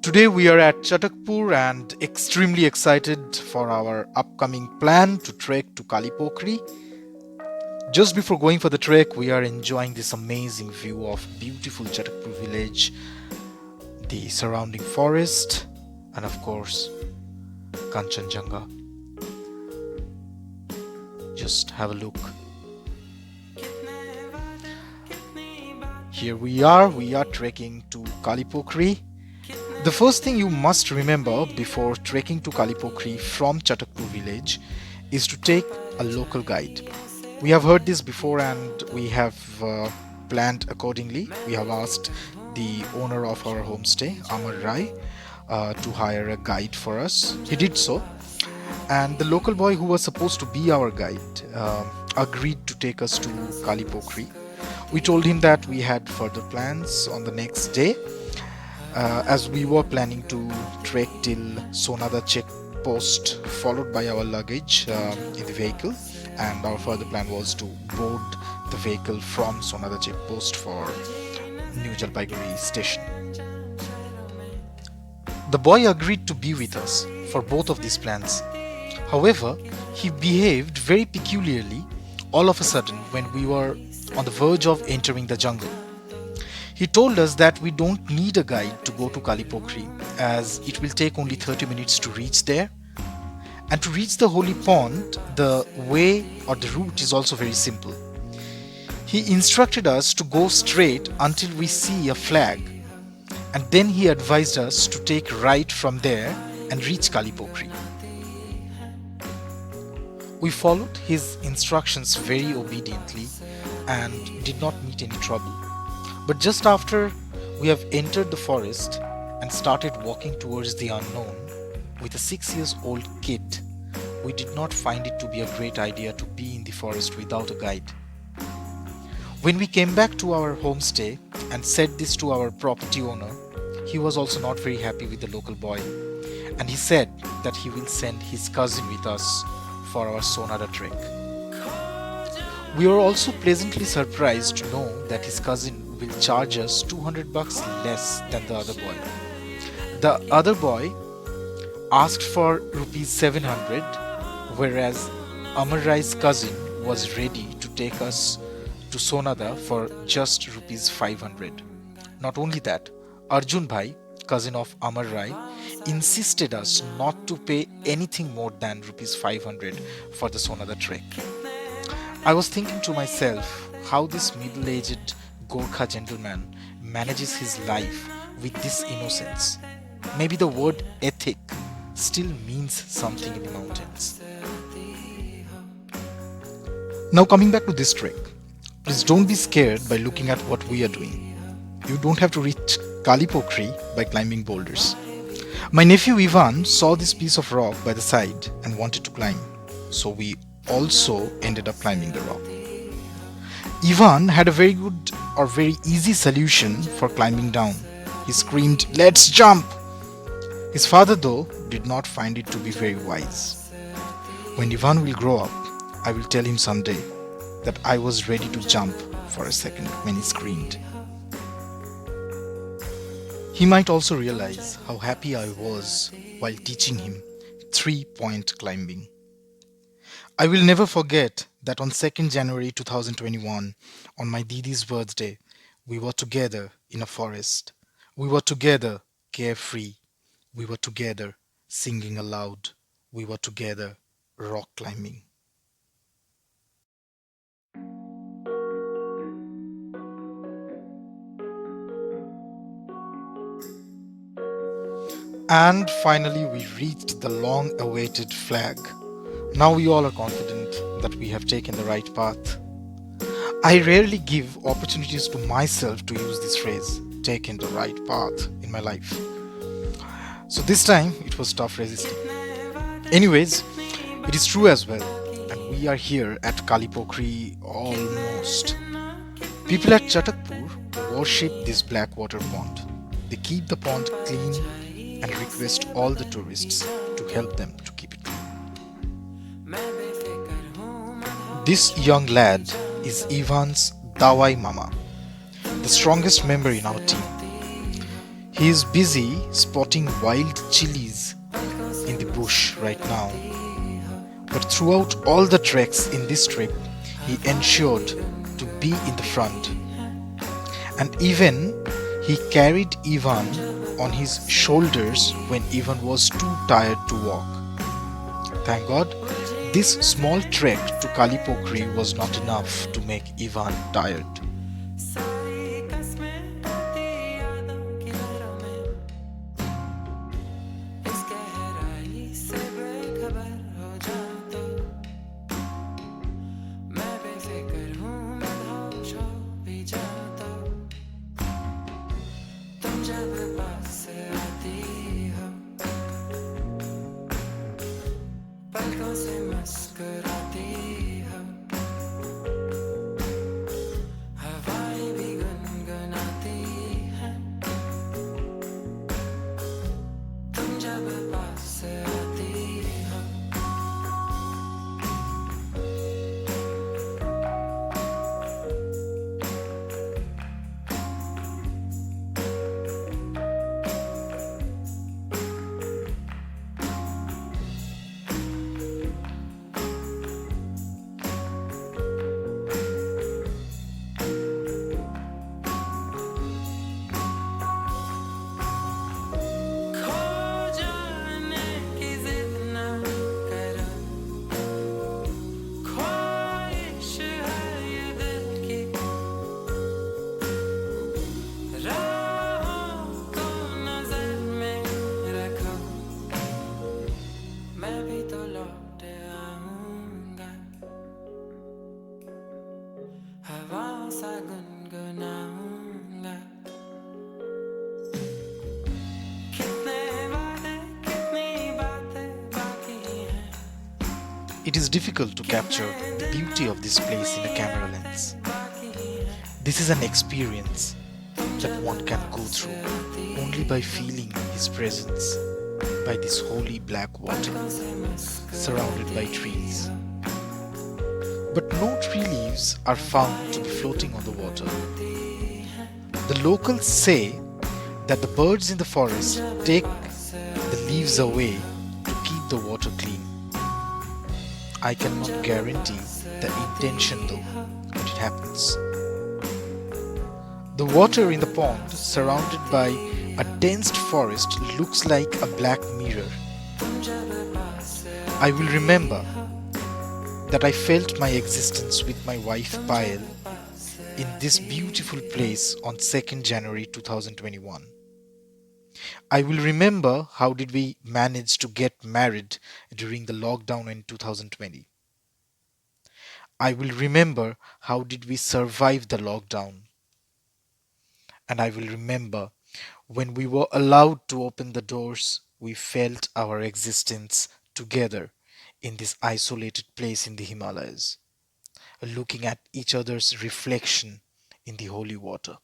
Today we are at Chatakpur and extremely excited for our upcoming plan to trek to Kalipokhri. Just before going for the trek, we are enjoying this amazing view of beautiful Chatakpur village, the surrounding forest, and of course, Kanchenjunga. Just have a look. Here we are trekking to Kalipokhri. The first thing you must remember before trekking to Kalipokhri from Chatakpur village is to take a local guide. We have heard this before and we have planned accordingly. We have asked the owner of our homestay, Amar Rai, to hire a guide for us. He did so, and the local boy who was supposed to be our guide agreed to take us to Kalipokhri. We told him that we had further plans on the next day, as we were planning to trek till Sonada checkpost, followed by our luggage in the vehicle, and our further plan was to board the vehicle from Sonada checkpost for New Jalpaiguri station. The boy agreed to be with us for both of these plans. However, he behaved very peculiarly all of a sudden when we were on the verge of entering the jungle. He told us that we don't need a guide to go to Kalipokhri, as it will take only 30 minutes to reach there. And to reach the holy pond, the way or the route is also very simple. He instructed us to go straight until we see a flag, and then he advised us to take right from there and reach Kalipokhri. We followed his instructions very obediently and did not meet any trouble. But just after we have entered the forest and started walking towards the unknown with a 6 years old kid, we did not find it to be a great idea to be in the forest without a guide. When we came back to our homestay and said this to our property owner, he was also not very happy with the local boy, and he said that he will send his cousin with us for our Sonada trek. We were also pleasantly surprised to know that his cousin will charge us 200 bucks less than the other boy. The other boy asked for rupees 700, whereas Amar Rai's cousin was ready to take us to Sonada for just rupees 500. Not only that, Arjun Bhai, cousin of Amar Rai, insisted us not to pay anything more than rupees 500 for the Sonada trek. I was thinking to myself how this middle-aged Gorkha gentleman manages his life with this innocence. Maybe the word ethic still means something in the mountains. Now coming back to this trek, please don't be scared by looking at what we are doing. You don't have to reach Kalipokhri by climbing boulders. My nephew Ivan saw this piece of rock by the side and wanted to climb, so we also ended up climbing the rock. Ivan had a very good or very easy solution for climbing down. He screamed, "Let's jump!" His father, though, did not find it to be very wise. When Ivan will grow up, I will tell him someday that I was ready to jump for a second when he screamed. He might also realize how happy I was while teaching him 3-point climbing. I will never forget that on 2nd January 2021, on my Didi's birthday, we were together in a forest. We were together carefree. We were together singing aloud. We were together rock climbing. And finally, we reached the long awaited flag. Now we all are confident that we have taken the right path. I rarely give opportunities to myself to use this phrase, taken the right path, in my life. So this time it was tough resisting. Anyways, it is true as well, and we are here at Kalipokhri almost. People at Chatakpur worship this black water pond. They keep the pond clean and request all the tourists to help them to keep it clean. This young lad is Ivan's Dawai Mama, the strongest member in our team. He is busy spotting wild chilies in the bush right now. But throughout all the treks in this trip, he ensured to be in the front. And even he carried Ivan on his shoulders when Ivan was too tired to walk. Thank God, this small trek to Kalipokhri was not enough to make Ivan tired. It is difficult to capture the beauty of this place in a camera lens. This is an experience that one can go through only by feeling his presence by this holy black water surrounded by trees. But no tree leaves are found to be floating on the water. The locals say that the birds in the forest take the leaves away to keep the water clean. I cannot guarantee the intention though, but it happens. The water in the pond, surrounded by a dense forest, looks like a black mirror. I will remember that I felt my existence with my wife Payal in this beautiful place on 2nd January 2021. I will remember how did we manage to get married during the lockdown in 2020. I will remember how did we survive the lockdown. And I will remember when we were allowed to open the doors, we felt our existence together in this isolated place in the Himalayas, looking at each other's reflection in the holy water.